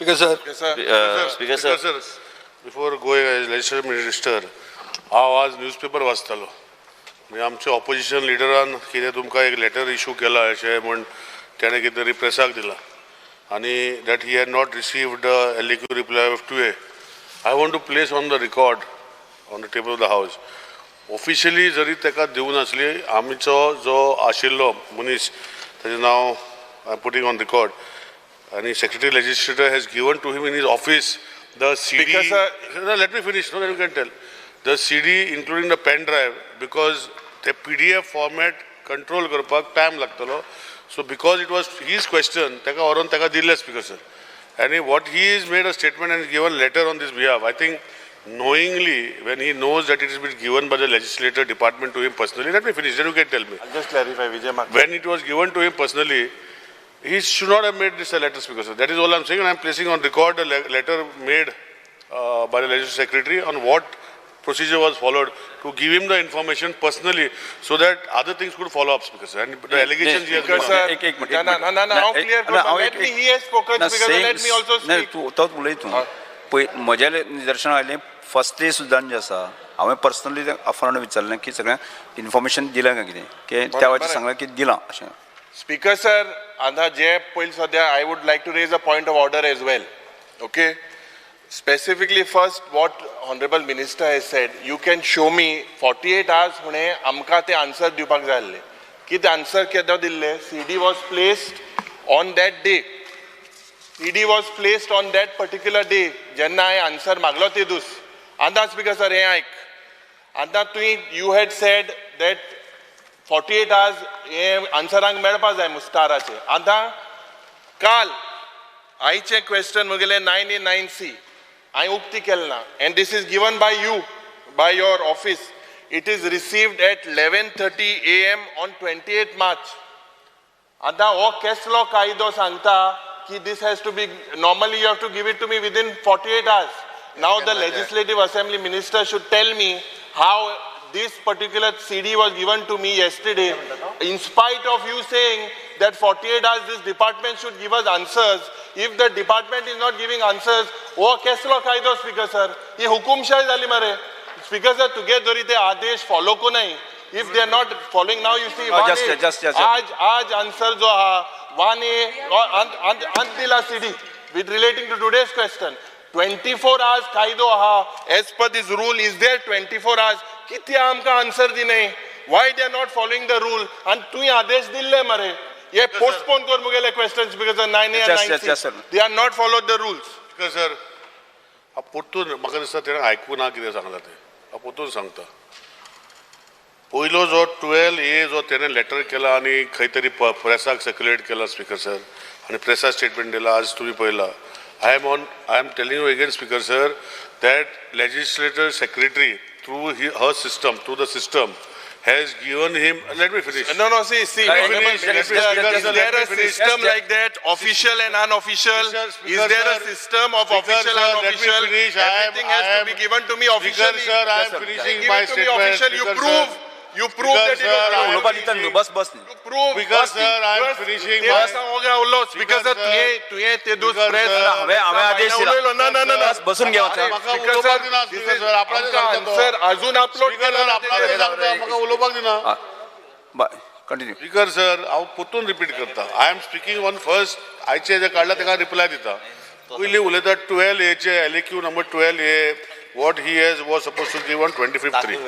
Speaker sir, before going legislative minister, आज newspaper वाचतालो म्हणजे आमच्या ऑपोजिशन लिडरान कितें तुमकां एक लेटर इशू केला अशें म्हण तेणें कितें तरी प्रेसाक दिला आनी that he had not received LQ reply of today. I want to place on the record on the table of the house officially जरी ताका दिवून आसली आमचो जो आशिल्लो मनीस ताचें नांव I am putting on record and the Secretary Legislature has given to him in his office the CD. No, let me finish. No, then you can tell. The CD, including the pen drive, because the PDF format control करपाक time लागतलो. So because it was his question, ताका oron ताका दिल्ले Speaker sir. And what he has made a statement and given letter on this behalf. I think knowingly, when he knows that it has been given by the legislature department to him personally, let me finish. Then you can tell me. I'll just clarify, Vijay Mark. When it was given to him personally, he should not have made this a letter, Speaker sir. That is all I am saying, and I am placing on record a letter made by the Legislative Secretary on what procedure was followed to give him the information personally, so that other things could follow up, Speaker sir. And the allegations he has Speaker sir, now clear. Let me, he has spoken, Speaker sir. Let me also speak. तो उलय तूं म्हज्या निदर्शना आयलें first day सुद्दां जें आसा हांवें personally अफरान विचारलें की सगळ्यांक इन्फॉर्मेशन दिलां काय कितें की त्या वेळार सांगलें की दिलां अशें. Speaker sir, आता जे पयली सद्या I would like to raise a point of order as well. Okay? Specifically first what Honorable Minister has said, you can show me 48 hours हुणे आमकां ते आन्सर दिवपाक जाय आसले. कितें आन्सर केदो दिल्ले? CD was placed on that day. CD was placed on that particular day. जेन्ना हांवें आन्सर मागलो ते दीस. आतां Speaker sir हें आयक. आतां you had said that 48 hours हे आन्सरांक मेळपा जाय मुस्ताराचे. आतां काल आयचे क्वेश्चन म्हगेले 9A 9C हांवें उक्ती केलें ना and this is given by you, by your office. It is received at 11:30 AM on 28th March. आतां हो कसलो कायदो सांगता की this has to be, normally you have to give it to me within 48 hours. Now the Legislative Assembly Minister should tell me how this particular CD was given to me yesterday, in spite of you saying that 48 hours this department should give us answers. If the department is not giving answers, oh keslo kaido Speaker sir, ye hukumshahi zali mare. Speaker sir, तुगे दोरी ते आदेश follow को नहीं. If they are not following now, you see, आज answer जो हा 1A antila CD with relating to today's question. 24 hours kaido ha. As per this rule, is there 24 hours? किती आमका आन्सर दिने? Why they are not following the rule? And तुई आदेश दिल्ले मरे. ये postpone कर मुगेले questions because of 9A and 9C. They are not followed the rules. Because sir, आप पुरतून म्हाका दिसता तेणें आयकूं ना कितें सांगलां तें. आप पुरतून सांगता. पयलो जो 12A जो तेणें लेटर केला आनी खंय तरी प्रेसाक सर्क्युलेट केला Speaker sir आनी प्रेसाक स्टेटमेंट दिला आज तुम्ही पळयला. I am telling you again, Speaker sir, that Legislative Secretary through the system has given him. Let me finish. No, see. Is there a system like that, official and unofficial? Is there a system of official and unofficial? Everything has to be given to me officially. Sir, I am finishing my statement. You prove that it was bus you prove. Because sir, I am finishing my. Because तुये ते दूस press हमें आदेश दिला. No. बसून घ्या. Speaker sir, answer अजून upload म्हाका उलोवपाक दिना. कंटिन्यू. Speaker sir, हांव परतून रिपीट करता. I am speaking on first. आयचे जे काडला तेका रिप्लाय दिता. पयली उलयता 12A चे LQ number 12A what he was supposed to give on 25th 3.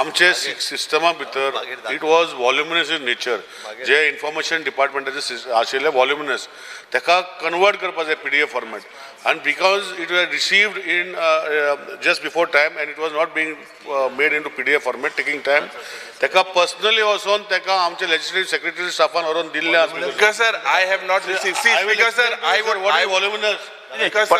आमचे सिस्टमा भितर it was voluminous in nature. जे इन्फॉर्मेशन डिपार्टमेंटाचे आशिल्ले voluminous तेका कन्वर्ट करपा जाय PDF format. And because it was received in just before time and it was not being made into PDF format, taking time, तेका personally वचोन तेका आमचे legislative secretary staffan वरून दिल्ले. Because sir, I have not received. See, Speaker sir, I would. What is voluminous? Speaker sir,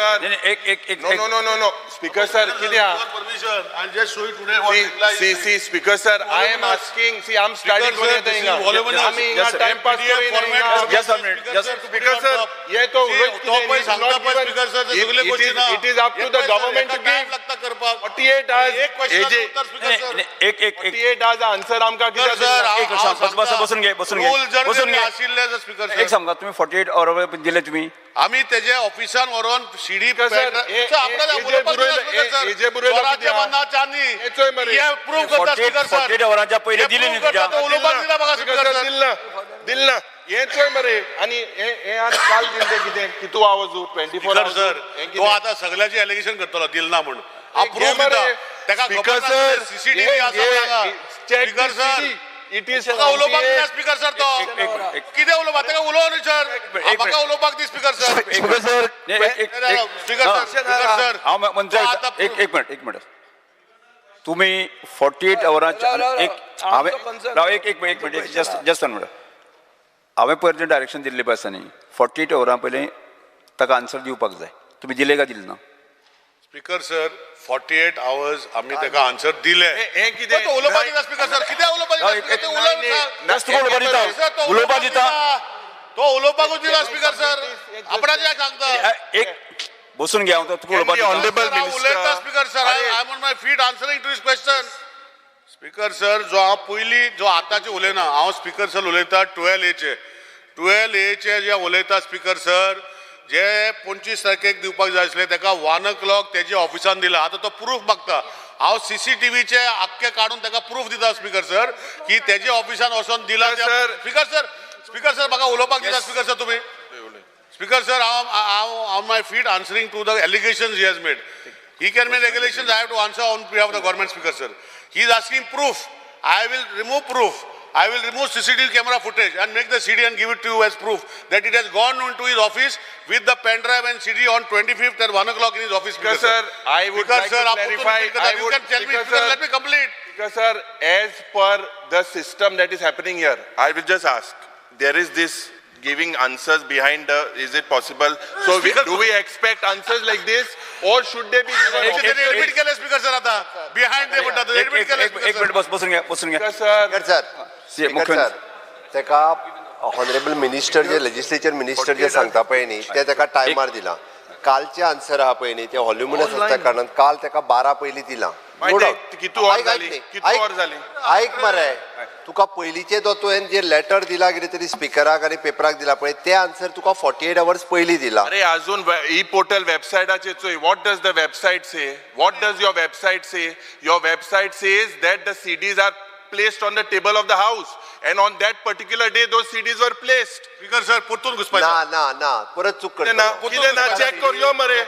no. Speaker sir, permission. I'll just show you today what reply. See, Speaker sir, I am asking. See, I'm studying. Time pass Just a minute. Speaker sir, ये तो it is up to the government to give. 48 hours एक question उत्तर speaker sir एक 48 hours answer आमकां कित्याक sir दिना? एक बसून घे रूल जर आशिल्ले स्पीकर एक सर सांगा तुम्ही 48 अवर दिले तुम्ही आम्ही त्याच्या ऑफिसान व्हरून सीडी सर, प्रूव्ह करता स्पीकर सर 48 अवरांच्या पहिले दिले न्ही तुझ्या उलोवपाक दिला बघा स्पीकर सर दिलना हेच होय मरे आणि हे आज काल दिले कितें कितू आवाज 24 स्पीकर hours सर तो आता सगळ्याची एलिगेशन करतलो दिल ना म्हणून अप्रूव्ह मरे. दिता ताका स्पीकर खबर सर, ना सीसीटीव्ही आसा सांगा स्पीकर सर इट इज ताका उलोवपाक दिला स्पीकर सर तो कितें उलोवपाक ताका उलोव न्ही सर म्हाका उलोवपाक दी speaker sir speaker sir speaker sir हांव मंत्री एक मिनिट तुम्ही 48 अवरांच्या हांवें एक मिनिट जस्ट वन मिनिट हांवें पयर डायरेक्शन दिल्लें पळय आसा न्ही 48 अवरां पयलीं ताका आन्सर दिवपाक जाय तुम्ही दिले का दिले ना स्पीकर सर 48 hours आम्ही ताका आन्सर दिले हे कितें तो उलोवपाक दिता स्पीकर सर कित्याक उलोवपाक दिता तो उलोवपाकूच दिला स्पीकर सर आपणाक याक सांगता एक बसून घ्या तुका उलोवपाक उलयता speaker sir I am on my feet answering to his question speaker sir जो हांव पयलीं जो आतांचे उलयना हांव स्पीकर सर उलयता 12A चे जे उलयता स्पीकर सर जे 25 तारखेक दिवपाक जाय आसले ताका 1 o'clock तेजे ऑफिसान दिला आता तो प्रूफ मागता हांव सीसीटीव्हीचे आख्खे काढून ताका प्रूफ दिता स्पीकर सर की तेजे ऑफिसान वचोन दिला स्पीकर सर म्हाका उलोवपाक दिता स्पीकर सर तुम्ही स्पीकर सर हांव on my feet answering to the allegations he has made he can make regulations I have to answer on behalf of the government speaker sir he is asking proof I will remove CCTV camera footage and make the CD and give it to you as proof that it has gone into his office with the pen drive and CD on 25th at 1 o'clock in his office. Because sir, I would like to clarify. You can tell me, let me complete. Because sir, as per the system that is happening here, I will just ask. There is this giving answers behind the, is it possible? So do we expect answers like this or should they be given? Admit केले speaker sir आता behind they म्हणतात admit केले एक minute बसून घ्या speaker sir तेका honourable minister जे legislature minister जे सांगता पळय न्ही ते तेका टायमार दिला कालचे आन्सर आहा पळय न्ही ते व्हॉल्युमिनस आसता कारणान काल तेका 12 पयलीं दिला ऐक मरे तुका पयलींचे जो तुवें जे लेटर दिला कितें तरी स्पीकराक आनी पेपराक दिला पळय ते आन्सर तुका 48 hours पयलीं दिला अरे अजून ई पोर्टल वेबसायटाचेर चोय what does the website say what does your website say your website says that the CDs are placed on the table of the house and on that particular day those CDs were placed. Speaker sir परतून घुसपायचा ना परत चूक करता ना check कर यो मरे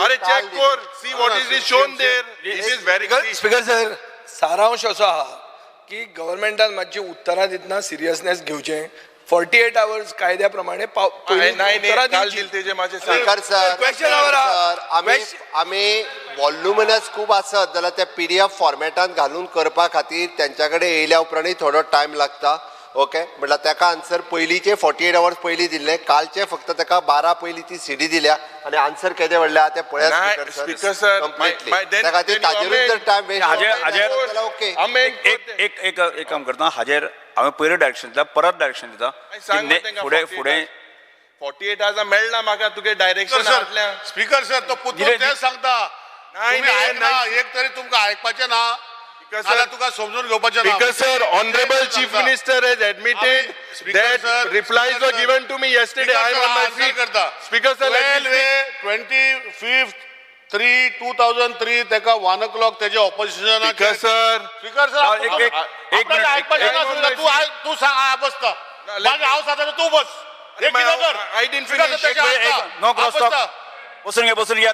अरे check कर see what is shown there it is very good. Speaker sir सारांश असो आहा की गव्हर्नमेंटान मातशी उतरां दितना सिरियसनेस घेवचें 48 hours कायद्या प्रमाणे स्पीकर सर आम्ही व्हॉल्युमिनस खूप आसत जाल्यार ते PDF फॉर्मेटान घालून करपा खातीर त्यांच्या कडेन येयल्या उपरांतूय थोडो टायम लागता ओके म्हटल्यार तेका आन्सर पयलींचे 48 hours पयलीं दिल्ले कालचे फक्त तेका 12 पयलीं ती सीडी दिल्या आनी आन्सर केदे व्हडल्या ते पळया स्पीकर सर त्या खातीर ताजेरूच जर टायम वेस्ट ओके एक काम करता हाजेर हांवें पयलीं डायरेक्शन दिता परत डायरेक्शन दिता फुडें 48 hours मेळना म्हाका तुगे डायरेक्शन स्पीकर सर तो पुतून तेच सांगता एक तरी तुमकां आयकपाचें ना तुका समजून घेवपाचें ना Because sir, Honorable Chief Minister has admitted that replies were given to me yesterday. I am on my feet. Speaker sir, 25th 3/2003 तेका 1 o'clock तेजे ऑपोजिशन Speaker sir, एक मिनिट आयकपाचें ना तू सांग हांव बसता मागीर हांव सांगता तू बस एक कितें कर I didn't finish. No cross talk बसून घ्या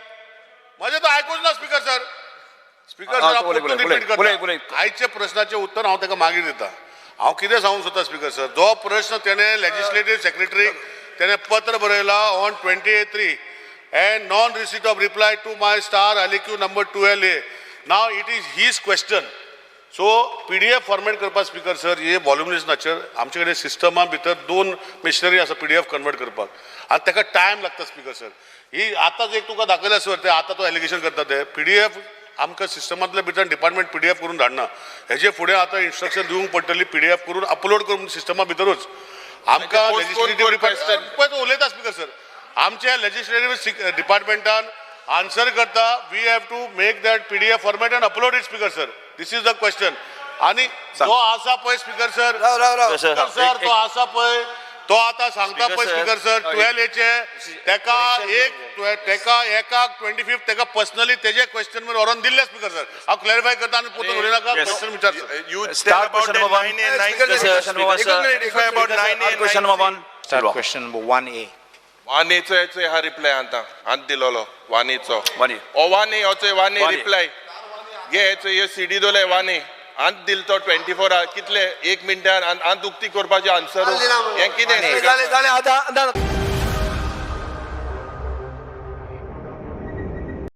माझे तो आयकूच ना स्पीकर सर आयच्या प्रश्नाचे उत्तर हांव ताका मागीर दिता हांव कितें सांगूंक सोदता स्पीकर सर जो प्रश्न तेणे लेजिस्लेटिव्ह सेक्रेटरीक तेणे पत्र बरयला on 28/3 and non receipt of reply to my star LQ number 12A now it is his question so PDF format करपाक स्पीकर सर हे व्हॉल्युमिनेशनाचेर आमचे कडेन सिस्टमा भितर 2 मशिनरी आसा PDF कन्वर्ट करपाक आनी ताका टायम लागता स्पीकर सर ही आतांच एक तुका दाखयला सर ते आतां तो एलिगेशन करता ते PDF आमकां सिस्टमांतल्या भितर डिपार्टमेंट PDF करून धाडना हेजे फुडें आतां इन्स्ट्रक्शन दिवंक पडटली PDF करून अपलोड करून सिस्टमा भितरूच आमकां लेजिस्लेटिव्ह डिपार्टमेंट उलयता स्पीकर सर आमच्या लेजिस्लेटिव्ह डिपार्टमेंटान आन्सर करता we have to make that PDF format and upload it speaker sir. This is the question. आणि तो आसा पळय स्पीकर सर, सर तो आसा पळय तो आता सांगता पळय स्पीकर सर 12A तेका एका 25th तेका पर्सनली तेजे क्वेश्चन मध्ये व्हरून दिल्ले स्पीकर सर. हांव क्लॅरिफाय करता आणि पोतून उलय नाका क्वेश्चन विचार sir. You tell Start about question that number 9A, 9 about 9A, Question number 1. Start question number 1A. 1A याचो हा रिप्लाय आंत दिलोलो 1A. 1A. ओ 1A याचो 1A 1A. रिप्लाय घे याचो हे CD दोले 1A आंत दिल तो 24 कितले 1 मिनिटान आंत उक्ती करपाचे आन्सर हे कितें जाले आतां